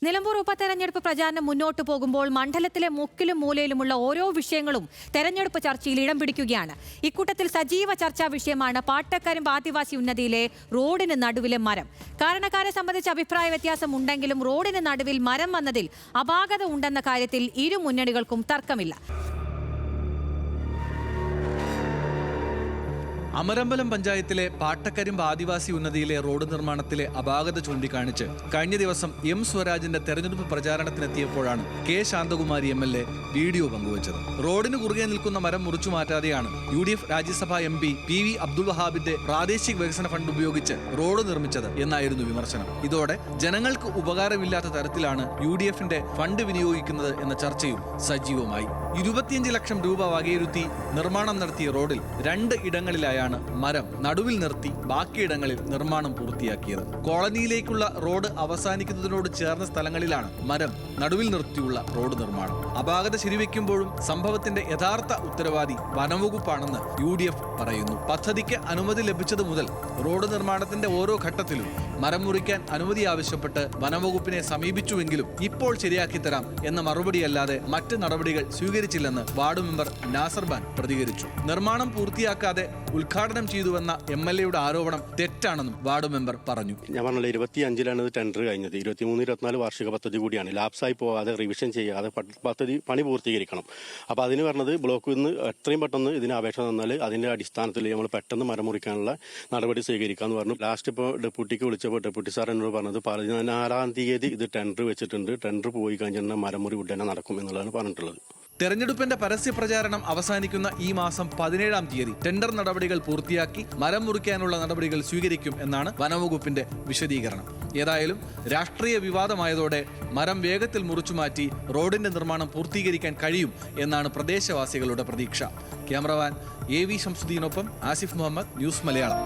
നിലമ്പൂർ ഉപതെരഞ്ഞെടുപ്പ് പ്രചാരണം മുന്നോട്ടു പോകുമ്പോൾ മണ്ഡലത്തിലെ മുക്കിലും മൂലയിലുമുള്ള ഓരോ വിഷയങ്ങളും തെരഞ്ഞെടുപ്പ് ചർച്ചയിൽ ഇടം പിടിക്കുകയാണ്. ഇക്കൂട്ടത്തിൽ സജീവ ചർച്ചാ വിഷയമാണ് പാട്ടക്കരിമ്പ് ആദിവാസി ഉന്നതിയിലെ റോഡിന് നടുവിലെ മരം. കാരണക്കാരെ സംബന്ധിച്ച് അഭിപ്രായ വ്യത്യാസം ഉണ്ടെങ്കിലും റോഡിന് നടുവിൽ മരം വന്നതിൽ അപാകത ഉണ്ടെന്ന കാര്യത്തിൽ ഇരു മുന്നണികൾക്കും തർക്കമില്ല. അമരമ്പലം പഞ്ചായത്തിലെ പാട്ടക്കരിമ്പ് ആദിവാസി ഉന്നതിയിലെ റോഡ് നിർമ്മാണത്തിലെ അപാകത ചൂണ്ടിക്കാണിച്ച് കഴിഞ്ഞ ദിവസം എം സ്വരാജിന്റെ തെരഞ്ഞെടുപ്പ് പ്രചാരണത്തിനെത്തിയപ്പോഴാണ് കെ ശാന്തകുമാരി MLA വീഡിയോ പങ്കുവച്ചത്. റോഡിന് കുറുകെ നിൽക്കുന്ന മരം മുറിച്ചു മാറ്റാതെയാണ് UDF രാജ്യസഭാ MP PV അബ്ദുൾ വഹാബിന്റെ പ്രാദേശിക വികസന ഫണ്ട് ഉപയോഗിച്ച് റോഡ് നിർമ്മിച്ചത് എന്നായിരുന്നു വിമർശനം. ഇതോടെ ജനങ്ങൾക്ക് ഉപകാരമില്ലാത്ത തരത്തിലാണ് UDFന്റെ ഫണ്ട് വിനിയോഗിക്കുന്നത് എന്ന ചർച്ചയും സജീവമായി. 25 ലക്ഷം രൂപ വകയിരുത്തി നിർമ്മാണം നടത്തിയ റോഡിൽ 2 ഇടങ്ങളിലായാണ് മരം നടുവിൽ നിർത്തി ബാക്കിയിടങ്ങളിൽ നിർമ്മാണം പൂർത്തിയാക്കിയത്. കോളനിയിലേക്കുള്ള റോഡ് അവസാനിക്കുന്നതിനോട് ചേർന്ന സ്ഥലങ്ങളിലാണ് മരം നടുവിൽ നിർത്തിയുള്ള റോഡ് നിർമ്മാണം. അപാകത ശരിവെക്കുമ്പോഴും സംഭവത്തിന്റെ യഥാർത്ഥ ഉത്തരവാദി വനംവകുപ്പാണെന്ന് UDF പറയുന്നു. പദ്ധതിക്ക് അനുമതി ലഭിച്ചതു മുതൽ റോഡ് നിർമ്മാണത്തിന്റെ ഓരോ ഘട്ടത്തിലും മരം മുറിക്കാൻ അനുമതി ആവശ്യപ്പെട്ട് വനംവകുപ്പിനെ സമീപിച്ചുവെങ്കിലും ഇപ്പോൾ ശരിയാക്കി തരാം എന്ന മറുപടിയല്ലാതെ മറ്റ് നടപടികൾ സ്വീകരിച്ചില്ലെന്ന് വാർഡ് മെമ്പർ നാസർബാൻ പ്രതികരിച്ചു. നിർമ്മാണം പൂർത്തിയാക്കാതെ ഉദ്ഘാടനം ചെയ്തുവെന്ന MLAയുടെ ആരോപണം തെറ്റാണെന്നും വാർഡ് മെമ്പർ പറഞ്ഞു. ഞാൻ പറഞ്ഞല്ലോ 25-ലാണ് ഇത് ടെൻഡർ കഴിഞ്ഞത്. 23-24 വാർഷിക പദ്ധതി കൂടിയാണ്. ലാപ്സായി പോകാതെ റിവിഷൻ ചെയ്യാതെ പദ്ധതി പണി പൂർത്തീകരിക്കണം. അപ്പോൾ അതിന് പറഞ്ഞത് ബ്ലോക്കിൽ നിന്ന് എത്രയും പെട്ടെന്ന് ഇതിന് അപേക്ഷ തന്നാൽ അതിന്റെ അടിസ്ഥാനത്തിൽ നമ്മൾ പെട്ടെന്ന് മരം മുറിക്കാനുള്ള നടപടി സ്വീകരിക്കാമെന്ന് പറഞ്ഞു. ലാസ്റ്റ് ഇപ്പോൾ ഡെപ്യൂട്ടിക്ക് വിളിച്ചപ്പോൾ ഡെപ്യൂട്ടി സാർ എന്നോട് പറഞ്ഞത് 16-ാം തീയതി ഇത് ടെൻഡർ വെച്ചിട്ടുണ്ട്. ടെൻഡർ പോയി കഴിഞ്ഞാൽ മരമുറി ഉടനെ നടക്കും എന്നുള്ളതാണ് പറഞ്ഞിട്ടുള്ളത്. തെരഞ്ഞെടുപ്പിന്റെ പരസ്യ പ്രചാരണം അവസാനിക്കുന്ന ഈ മാസം 17-ാം തീയതി ടെൻഡർ നടപടികൾ പൂർത്തിയാക്കി മരം മുറിക്കാനുള്ള നടപടികൾ സ്വീകരിക്കും എന്നാണ് വനംവകുപ്പിന്റെ വിശദീകരണം. ഏതായാലും രാഷ്ട്രീയ വിവാദമായതോടെ മരം വേഗത്തിൽ മുറിച്ചുമാറ്റി റോഡിന്റെ നിർമ്മാണം പൂർത്തീകരിക്കാൻ കഴിയും എന്നാണ് പ്രദേശവാസികളുടെ പ്രതീക്ഷ. ക്യാമറമാൻ AV ശംസുദ്ദീനൊപ്പം ആസിഫ് മുഹമ്മദ്, ന്യൂസ് മലയാളം.